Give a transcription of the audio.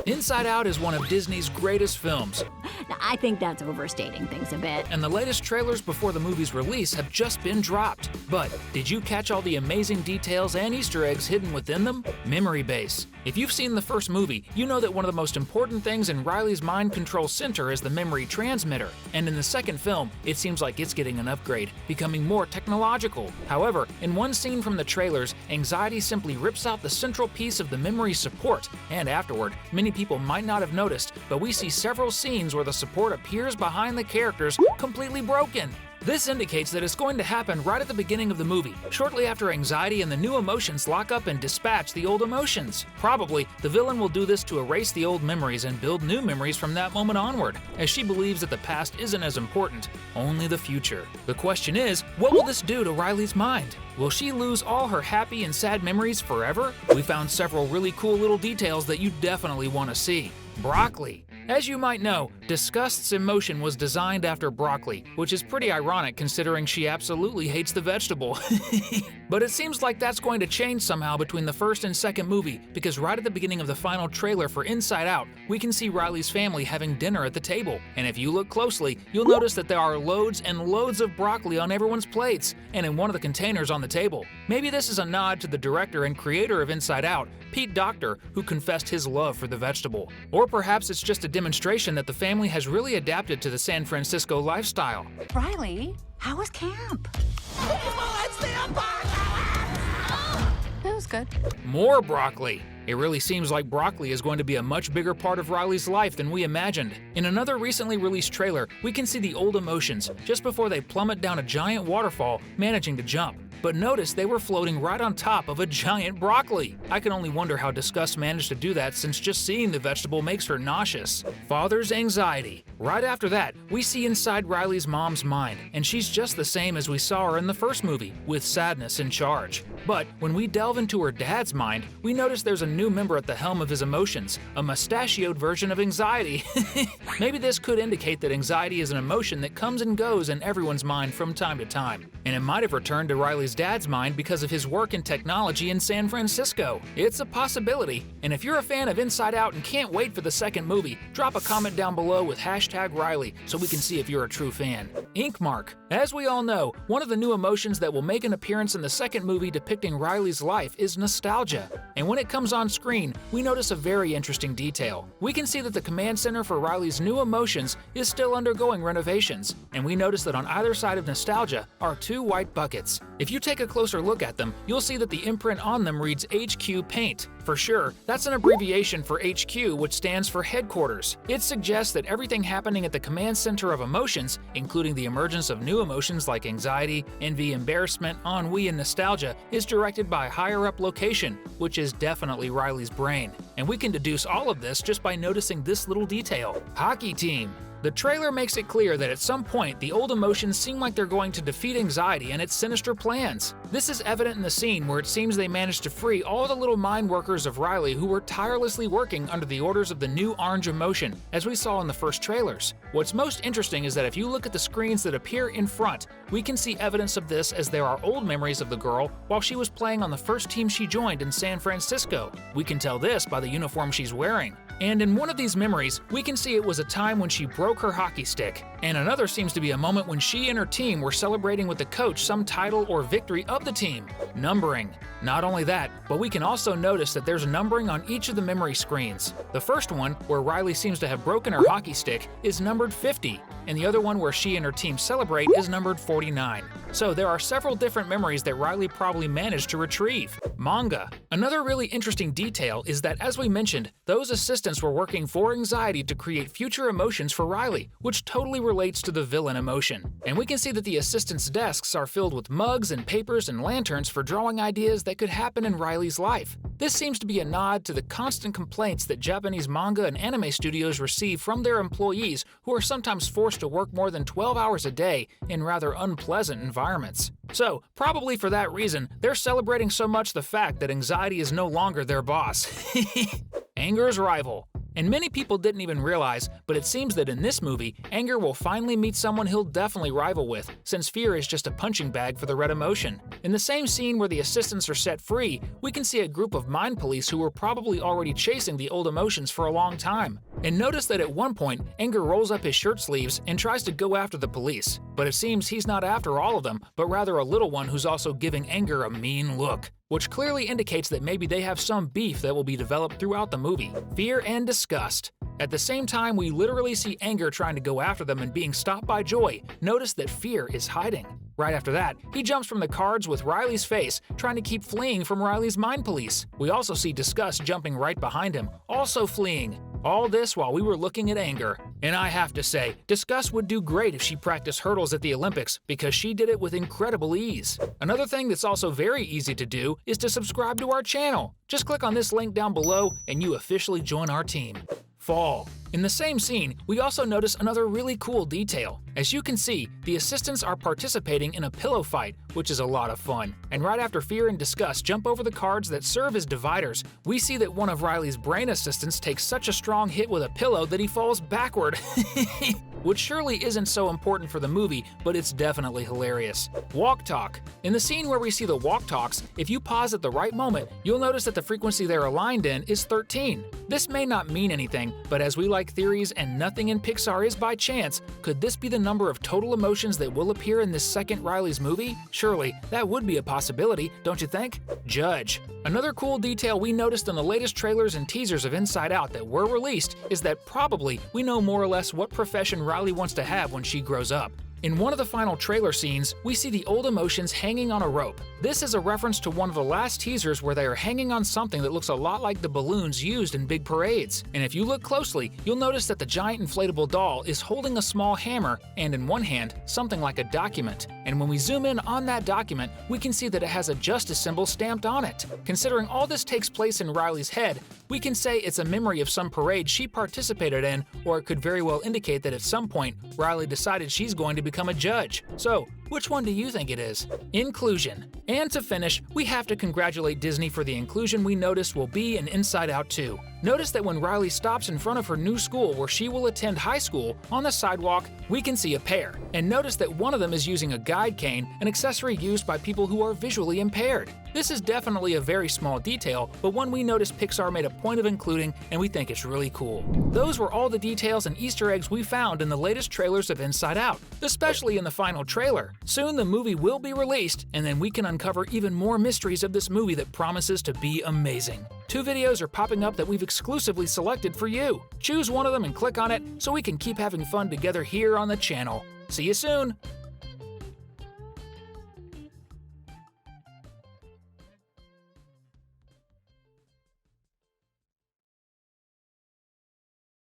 Inside Out is one of Disney's greatest films, Now, I think that's overstating things a bit. and the latest trailers before the movie's release have just been dropped. But did you catch all the amazing details and Easter eggs hidden within them? Memory base. If you've seen the first movie, you know that one of the most important things in Riley's mind control center is the memory transmitter. And in the second film, it seems like it's getting an upgrade, becoming more technological. However, in one scene from the trailers, Anxiety simply rips out the central piece of the memory support, and afterward, many people might not have noticed, but we see several scenes where the support appears behind the characters completely broken. This indicates that it's going to happen right at the beginning of the movie, shortly after Anxiety and the new emotions lock up and dispatch the old emotions. Probably, the villain will do this to erase the old memories and build new memories from that moment onward, as she believes that the past isn't as important, only the future. The question is, what will this do to Riley's mind? Will she lose all her happy and sad memories forever? We found several really cool little details that you definitely want to see. Broccoli. As you might know, Disgust's emotion was designed after broccoli, which is pretty ironic considering she absolutely hates the vegetable. But it seems like that's going to change somehow between the first and second movie, because right at the beginning of the final trailer for Inside Out, we can see Riley's family having dinner at the table. And if you look closely, you'll notice that there are loads and loads of broccoli on everyone's plates, and in one of the containers on the table. Maybe this is a nod to the director and creator of Inside Out, Pete Docter, who confessed his love for the vegetable. Or perhaps it's just a demonstration that the family has really adapted to the San Francisco lifestyle. Riley, how was camp? It was good. More broccoli! It really seems like broccoli is going to be a much bigger part of Riley's life than we imagined. In another recently released trailer, we can see the old emotions just before they plummet down a giant waterfall, managing to jump. But notice they were floating right on top of a giant broccoli. I can only wonder how Disgust managed to do that, since just seeing the vegetable makes her nauseous. Father's anxiety. Right after that, we see inside Riley's mom's mind, and she's just the same as we saw her in the first movie, with sadness in charge. But when we delve into her dad's mind, we notice there's a new member at the helm of his emotions, a mustachioed version of anxiety. Maybe this could indicate that anxiety is an emotion that comes and goes in everyone's mind from time to time, and it might have returned to Riley's dad's mind because of his work in technology in San Francisco. It's a possibility, and if you're a fan of Inside Out and can't wait for the second movie, drop a comment down below with #Riley so we can see if you're a true fan. Ink mark. As we all know, one of the new emotions that will make an appearance in the second movie depicting Riley's life is nostalgia. And when it comes on screen, we notice a very interesting detail. We can see that the command center for Riley's new emotions is still undergoing renovations, and we notice that on either side of nostalgia are two white buckets. If you take a closer look at them, you'll see that the imprint on them reads HQ Paint. For sure, that's an abbreviation for HQ, which stands for headquarters. It suggests that everything happening at the command center of emotions, including the emergence of new emotions like anxiety, envy, embarrassment, ennui, and nostalgia, is directed by a higher-up location, which is definitely Riley's brain. And we can deduce all of this just by noticing this little detail. Hockey team. The trailer makes it clear that at some point, the old emotions seem like they're going to defeat anxiety and its sinister plans. This is evident in the scene where it seems they managed to free all the little mind workers of Riley who were tirelessly working under the orders of the new orange emotion, as we saw in the first trailers. What's most interesting is that if you look at the screens that appear in front, we can see evidence of this, as there are old memories of the girl while she was playing on the first team she joined in San Francisco. We can tell this by the uniform she's wearing. And in one of these memories, we can see it was a time when she broke her hockey stick. And another seems to be a moment when she and her team were celebrating with the coach some title or victory of the team. Numbering. Not only that, but we can also notice that there's numbering on each of the memory screens. The first one, where Riley seems to have broken her hockey stick, is numbered 50, and the other one where she and her team celebrate is numbered 49. So there are several different memories that Riley probably managed to retrieve. Manga. Another really interesting detail is that, as we mentioned, those assistants were working for anxiety to create future emotions for Riley, which totally relates to the villain emotion. And we can see that the assistants' desks are filled with mugs and papers and lanterns for drawing ideas that could happen in Riley's life. This seems to be a nod to the constant complaints that Japanese manga and anime studios receive from their employees, who are sometimes forced to work more than 12 hours a day in rather unpleasant environments. So, probably for that reason, they're celebrating so much the fact that anxiety is no longer their boss. Anger's rival. And many people didn't even realize, but it seems that in this movie, Anger will finally meet someone he'll definitely rival with, since Fear is just a punching bag for the red emotion. In the same scene where the assistants are set free, we can see a group of mind police who were probably already chasing the old emotions for a long time. And notice that at one point, Anger rolls up his shirt sleeves and tries to go after the police. But it seems he's not after all of them, but rather a little one who's also giving Anger a mean look, which clearly indicates that maybe they have some beef that will be developed throughout the movie. Fear and disgust. At the same time, we literally see Anger trying to go after them and being stopped by Joy. Notice that Fear is hiding. Right after that, he jumps from the cards with Riley's face, trying to keep fleeing from Riley's mind police. We also see Disgust jumping right behind him, also fleeing. All this while we were looking at Anger. And I have to say, Disgust would do great if she practiced hurdles at the Olympics, because she did it with incredible ease. Another thing that's also very easy to do is to subscribe to our channel. Just click on this link down below and you officially join our team. Fall. In the same scene, we also notice another really cool detail. As you can see, the assistants are participating in a pillow fight, which is a lot of fun. And right after Fear and Disgust jump over the cards that serve as dividers, we see that one of Riley's brain assistants takes such a strong hit with a pillow that he falls backward. Which surely isn't so important for the movie, but it's definitely hilarious. Walk Talk. In the scene where we see the Walk Talks, if you pause at the right moment, you'll notice that the frequency they're aligned in is 13. This may not mean anything, but as we like theories and nothing in Pixar is by chance, could this be the number of total emotions that will appear in this second Riley's movie? Surely, that would be a possibility, don't you think? Judge. Another cool detail we noticed in the latest trailers and teasers of Inside Out that were released is that probably we know more or less what profession Riley wants to have when she grows up. In one of the final trailer scenes, we see the old emotions hanging on a rope. This is a reference to one of the last teasers where they are hanging on something that looks a lot like the balloons used in big parades. And if you look closely, you'll notice that the giant inflatable doll is holding a small hammer and in one hand, something like a document. And when we zoom in on that document, we can see that it has a justice symbol stamped on it. Considering all this takes place in Riley's head, we can say it's a memory of some parade she participated in, or it could very well indicate that at some point, Riley decided she's going to become a judge. So, which one do you think it is? Inclusion. And to finish, we have to congratulate Disney for the inclusion we noticed will be in Inside Out 2. Notice that when Riley stops in front of her new school where she will attend high school, on the sidewalk, we can see a pair. And notice that one of them is using a guide cane, an accessory used by people who are visually impaired. This is definitely a very small detail, but one we noticed Pixar made a point of including, and we think it's really cool. Those were all the details and Easter eggs we found in the latest trailers of Inside Out, especially in the final trailer. Soon the movie will be released, and then we can uncover even more mysteries of this movie that promises to be amazing. 2 videos are popping up that we've exclusively selected for you. Choose one of them and click on it so we can keep having fun together here on the channel. See you soon!